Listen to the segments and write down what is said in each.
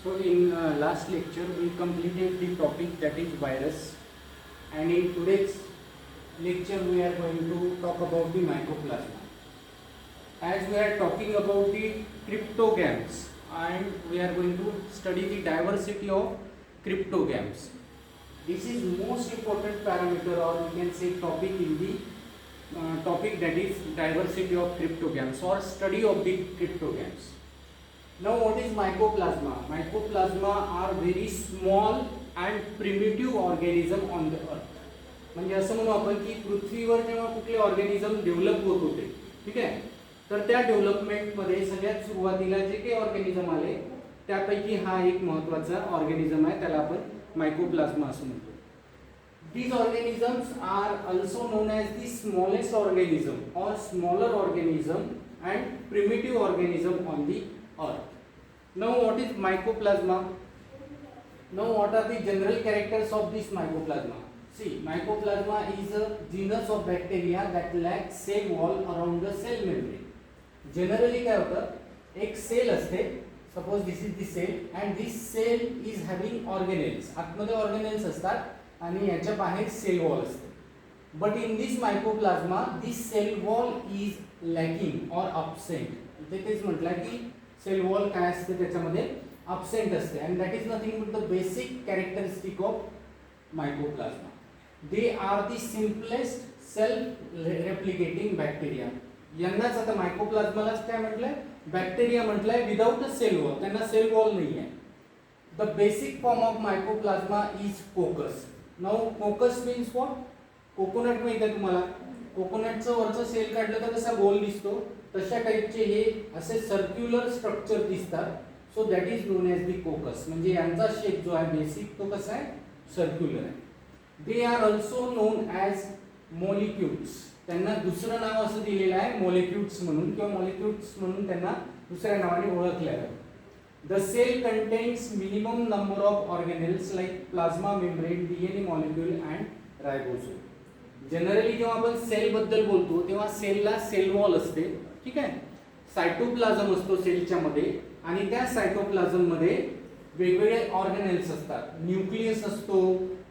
So in last lecture we completed the topic that is virus, and in today's lecture we are going to talk about the mycoplasma. As we are talking about the cryptogams, and we are going to study the diversity of cryptogams. This is most important parameter, or we can say topic in the topic, that is diversity of cryptogams or study of the cryptogams. Now what is mycoplasma? Mycoplasma are very small and primitive organism on the earth. म्हणजे असं म्हणू आपण की पृथ्वीवर जेव्हा कुठले organism develop होत होते, ठीक आहे, तर त्या डेव्हलपमेंटमध्ये सगळ्यात सुरुवातीला जे काही ऑर्गॅनिझम आले त्यापैकी हा एक महत्त्वाचा ऑर्गॅनिझम आहे, त्याला आपण मायकोप्लाझ्मा असं म्हणतो. These organisms are also known as the smallest organism or smaller organism and primitive organism on the earth. Now what is mycoplasma? Now what are the general characters of this mycoplasma? See, mycoplasma is a genus of bacteria that lacks cell wall around the cell membrane. Generally काय होतं, एक sale असते, suppose this is the cell and this cell is having organelles. आतमध्ये organelles असतात आणि याच्या बाहेर cell wall असते. But in this mycoplasma this cell wall is lacking or absent. इथे तेच म्हटलं की सेल वॉल काय असते, त्याच्यामध्ये अब्सेंट असते, and that is nothing but the basic characteristic of mycoplasma. They are the simplest self replicating bacteria. यांनाच आता मायकोप्लाझ्मालाच काय म्हटलंय, बॅक्टेरिया म्हटलंय विदाउट अ सेल वॉल, त्यांना सेल वॉल नाही आहे. The basic form of mycoplasma is coccus. Now coccus means what? Coconut माहिती आहे तुम्हाला, कोकोनटचं वरचं सेल काढलं तर कसा गोल दिसतो, तशा टाईपचे हे असे सर्क्युलर स्ट्रक्चर दिसतात. So that is non as दी कोकस. म्हणजे यांचा शेप जो आहे बेसिक तो कसा आहे, सर्क्युलर आहे. They are also known as molecules. त्यांना दुसरं नाव असं दिलेलं आहे मॉलिक्युल्स म्हणून, किंवा मॉलिक्युल्स म्हणून त्यांना दुसऱ्या नावाने ओळखलं आहे. The cell contains minimum number of organelles like plasma membrane, DNA molecule and ribosome. Generally जेव्हा आपण सेल बद्दल बोलतो तेव्हा सेलला सेल वॉल असते, ठीक आहे, सायटोप्लाझम असतो सेलच्या मध्ये, आणि त्या सायटोप्लाझम मध्ये वेगवेगळे ऑर्गॅनेल्स असतात. न्यूक्लियस असतो,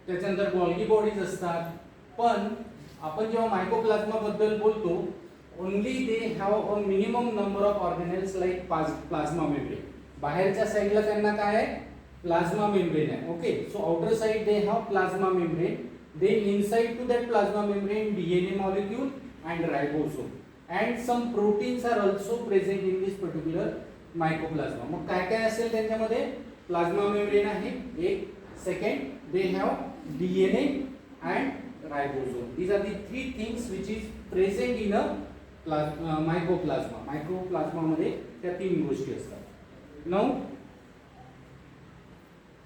त्याच्यानंतर गॉल्गी बॉडीज असतात. पण आपण जेव्हा मायकोप्लाझ्मा बद्दल बोलतो, only they have a minimum number of organelles like plasma membrane. बाहेरच्या साईडला त्यांना काय आहे, प्लाझ्मा मेम्ब्रेन आहे. Okay, so outer side they have plasma membrane, then inside to that plasma membrane DNA molecule and ribosome and some proteins are also present in this particular mycoplasma. मग काय काय असेल त्यांच्यामध्ये, प्लाझ्मा मेम्ब्रेन आहे एक, second they have DNA and ribosome. These are the three things which is present in a mycoplasma. Mycoplasma मध्ये त्या तीन गोष्टी असतात. Now,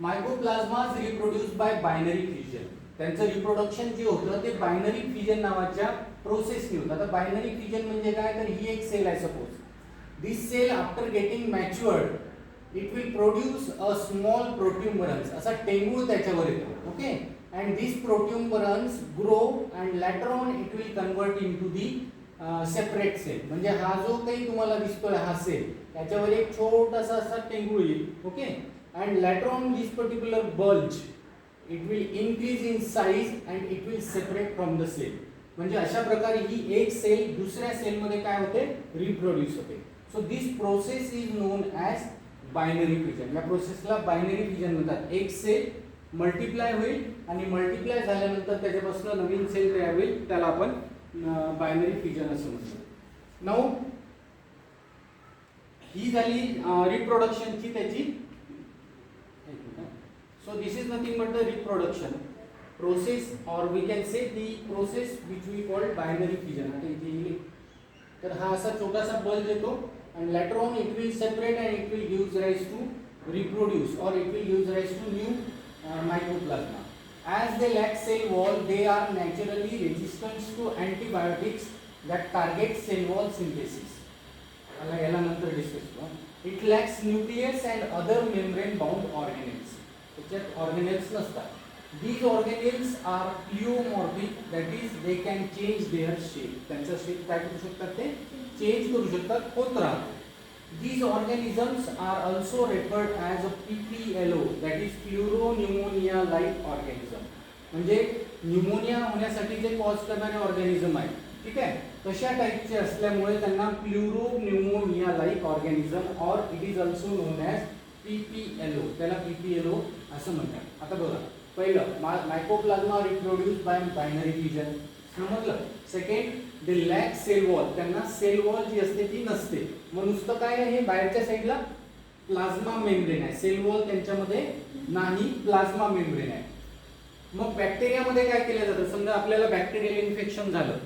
mycoplasmas reproduce by binary fission. त्यांचं रिप्रोडक्शन जे होतं ते बायनरी फिजन नावाच्या प्रोसेसने होतं. आता बायनरी फिजन म्हणजे काय, तर ही एक सेल आहे suppose. This cell after getting matured it will produce a small protuberance. असा टेंगूळ त्याच्यावर येतो. Okay, and this protuberance grow and later on it will convert into the separate cell. म्हणजे हा जो काही तुम्हाला दिसतोय हा सेल, त्याच्यावर एक छोटासा असा टेंगूळ येईल. Okay, and later on this particular bulge it will increase in size and it will separate from the cell. म्हणजे अशा प्रकारे ही एक सेल दुसऱ्या सेलमध्ये काय होते, रिप्रोड्यूस होते. So this process is non as binary fission. या प्रोसेसला बायनरी फिजन म्हणतात. एक सेल मल्टिप्लाय होईल आणि मल्टिप्लाय झाल्यानंतर त्याच्यापासून नवीन सेल तयार होईल, त्याला आपण बायनरी फिजन असं म्हणतो. नाउ ही झाली रिप्रोडक्शनची त्याची. So this is nothing but the reproduction process, or we can say the process which we called binary fission. आता इथे येईल तर हा असा छोटासा बल्ज येतो, and later on it will separate and it will gives rise to reproduce, or it will gives rise to new mycoplasma. As they lack cell wall, they are naturally resistant to antibiotics that target cell wall synthesis. याला नंतर discuss करू. It lacks nucleus and other membrane bound organelles. त्याच्यात organelles नसतात. These organelles are pleomorphic, that is they can change their shape. त्यांचा shape काय करू शकतात, ते चेंज करू शकतात, होत राहतो. These organisms are also referred as a PPLO, that is Pleuropneumonia like organism. म्हणजे न्यूमोनिया होण्यासाठी जे कॉज करणारे ऑर्गॅनिझम आहे, ठीक आहे, तशा टाईपचे असल्यामुळे त्यांना pleuropneumonia like organism or it is also known as PPLO, त्याला PPLO असं म्हणतात. आता बघा, पहिलं mycoplasma reproduce by binary fission, समजलं. Second, they lack cell wall, त्यांना सेल वॉल जी असते ती नसते, मग नुसतं काय आहे, बाहेरच्या साईडला प्लाझ्मा मेम्ब्रेन आहे, सेल वॉल त्यांच्यामध्ये नाही, प्लाझ्मा मेम्ब्रेन आहे. मग बॅक्टेरियामध्ये काय केलं जातं, समजा आपल्याला बॅक्टेरियल इन्फेक्शन झालं,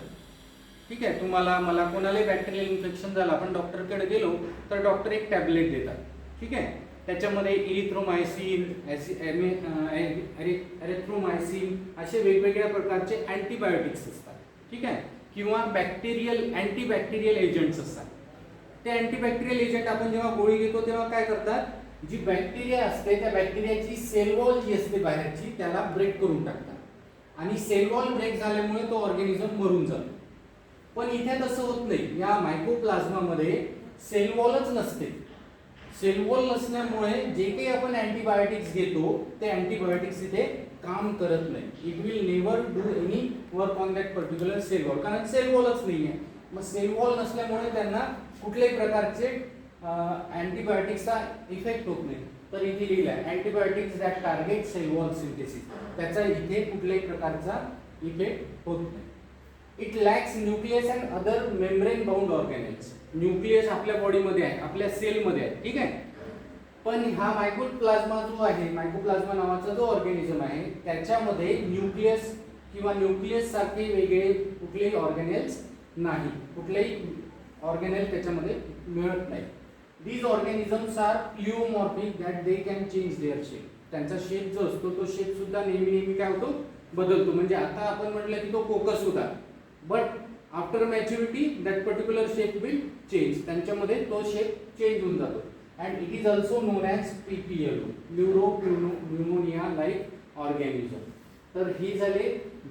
ठीक आहे, तुम्हाला मला कोणालाही बॅक्टेरियल इन्फेक्शन झालं, आपण डॉक्टरकडे गेलो तर डॉक्टर एक टॅबलेट देतात, ठीक आहे, त्याच्यामध्ये इरिथ्रोमायसिन, एरिथ्रोमायसिन असे वेगवेगळ्या प्रकारचे अँटीबायोटिक्स असतात, ठीक आहे, किंवा बॅक्टेरियल अँटीबॅक्टेरियल एजंट्स असतात. ते अँटीबॅक्टेरियल एजंट आपण जेव्हा गोळी घेतो तेव्हा काय करतात, जी बॅक्टेरिया असते त्या बॅक्टेरियाची सेल वॉल जी असते बाहेरची त्याला ब्रेक करून टाकतात आणि सेल वॉल ब्रेक झाल्यामुळे तो ऑर्गॅनिझम मरून जातो. पण इथे तसं होत नाही, या मायकोप्लाझ्मामध्ये सेल वॉलच नसते. सेल वॉल नसल्यामुळे जे काही आपण अँटीबायोटिक्स घेतो ते अँटीबायोटिक्स इथे काम करत नाही. It will never do any work on that particular cell wall, कारण सेल वॉलच नाही आहे. मग सेल वॉल नसल्यामुळे त्यांना कुठल्याही प्रकारचे अँटीबायोटिक्सचा इफेक्ट होत नाही. तर इथे लिहिलं आहे antibiotics that target cell wall synthesis, त्याचा इथे कुठल्याही प्रकारचा इफेक्ट होत नाही. It lacks nucleus and other membrane bound organelles. Nucleus आपल्या बॉडीमध्ये आहे, आपल्या सेलमध्ये आहे, ठीक आहे, पण हा मायकोप्लाझ्मा जो आहे, मायकोप्लाझ्मा नावाचा जो ऑर्गॅनिझम आहे त्याच्यामध्ये न्यूक्लियस किंवा न्यूक्लियस सारखे वेगळे कुठलेही ऑर्गॅनेल्स नाही, कुठलेही ऑर्गॅनेल त्याच्यामध्ये मिळत नाही. These organisms are pleomorphic that they can change their shape. त्यांचा शेप जो असतो तो शेप सुद्धा नेहमी काय होतो, बदलतो. म्हणजे आता आपण म्हटलं की तो कोकस होता, but after maturity that particular shape will change. त्यांच्यामध्ये तो शेप चेंज होऊन जातो. And it is also known as PPLO, pleuropneumonia like organism. तर ही झाले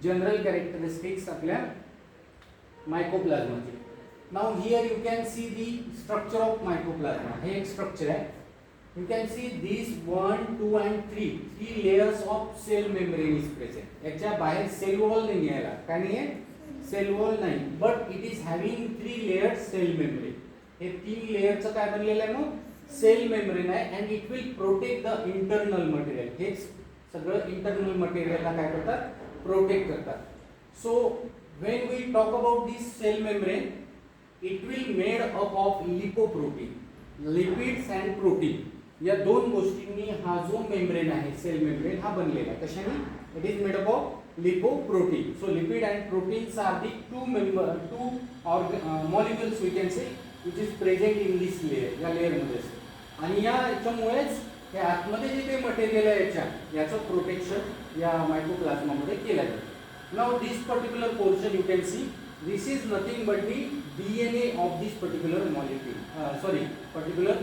जनरल कॅरेक्टरिस्टिक्स आपल्या मायकोप्लाझ्माचे. Now here you can see the structure of mycoplasma. हे एक स्ट्रक्चर आहे. You can see these 1, 2 and 3 layers of cell membrane is present. याच्या बाहेर cell wall नाही यायला, काय नाही आहे, सेल वॉल नाही, but it is having 3 layered cell membrane. हे 3 लेयरचं काय बनलेलं आहे, मग सेल मेम्ब्रेन आहे. And it will protect the internal material. हे सगळं इंटरनल मटेरियलला काय करतात, प्रोटेक्ट करतात. So when we talk about this cell membrane, it will made up of lipoprotein, lipids and protein. या दोन गोष्टींनी हा जो मेम्ब्रेन आहे, सेल मेम्ब्रेन, हा बनलेला आहे. कशाने, it is made up of lipoprotein. So lipid and proteins are the two molecules we can say which is present in this layer, या लेअरमध्ये. आणि याच्यामुळेच हे आतमध्ये जे काही मटेरियल आहे याचं प्रोटेक्शन या मायकोप्लाझ्मामध्ये केलं जातं. Now this particular portion you can C, this is nothing but the DNA of this particular molecule, particular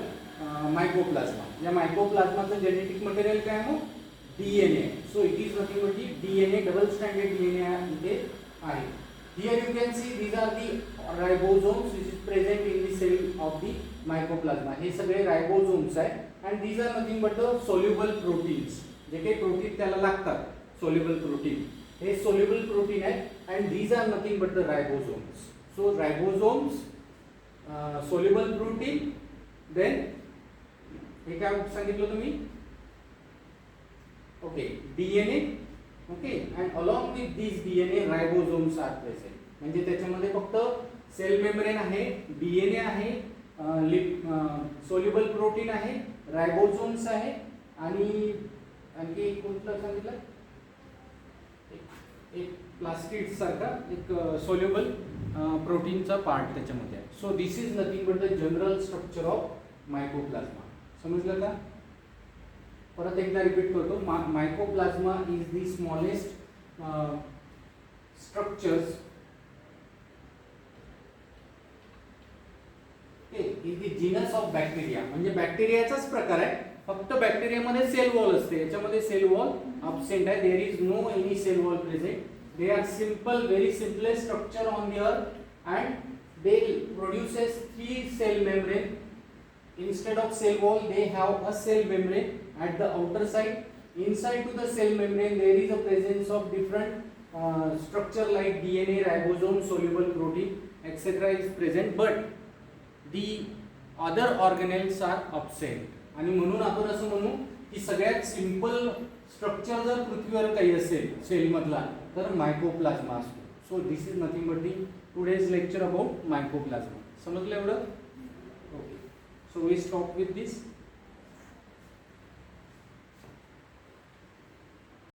mycoplasma. या मायकोप्लाझ्माचं जेनेटिक मटेरियल काय आहे, DNA. So it is nothing but the DNA, double stranded DNA इथे आहे. Here you can see these are the ribosomes which is present in the cell of the mycoplasma. हे सगळे ribosomes आहे. And these are nothing but the soluble proteins. जे काही protein त्याला लागतात, soluble protein, हे सोल्युबल प्रोटीन आहे. And these are nothing but the ribosomes. So ribosomes, soluble protein, then हे काय सांगितलं तुम्ही, okay, DNA, okay, and along with this DNA ribosomes are present. म्हणजे त्याच्यामध्ये फक्त सेल मेम्ब्रेन आहे, DNA आहे, सोल्युबल प्रोटीन आहे, रायबोझोम्स आहे, आणि आणखी कोणतं सांगितलं, एक प्लास्टिड सारखा एक सोल्युबल प्रोटीनचा पार्ट त्याच्यामध्ये आहे. So this is nothing but the general structure of mycoplasma. समजलं का? परत एकदा रिपीट करतो. Mycoplasma is the smallest structures, is the genus of bacteria. म्हणजे बॅक्टेरियाचाच प्रकार आहे, फक्त बॅक्टेरियामध्ये सेल वॉल असते, याच्यामध्ये सेल वॉल absent आहे. There is no any cell wall present. They are simple, very simplest structure on the earth, and they produces 3 cell membrane instead of cell wall they have a cell membrane at the outer side. Inside to the cell membrane there is a presence of different structure like DNA, ribosome, soluble protein, etc. is present, but the other organelles are absent. आणि म्हणून आपण असं म्हणू की सगळ्यात simple structure जर पृथ्वीवर काही असेल सेल मधला तर मायकोप्लाझ्मा असतो. So this is nothing but the today's lecture about mycoplasma. समजलं एवढं? Okay. So we stop with this.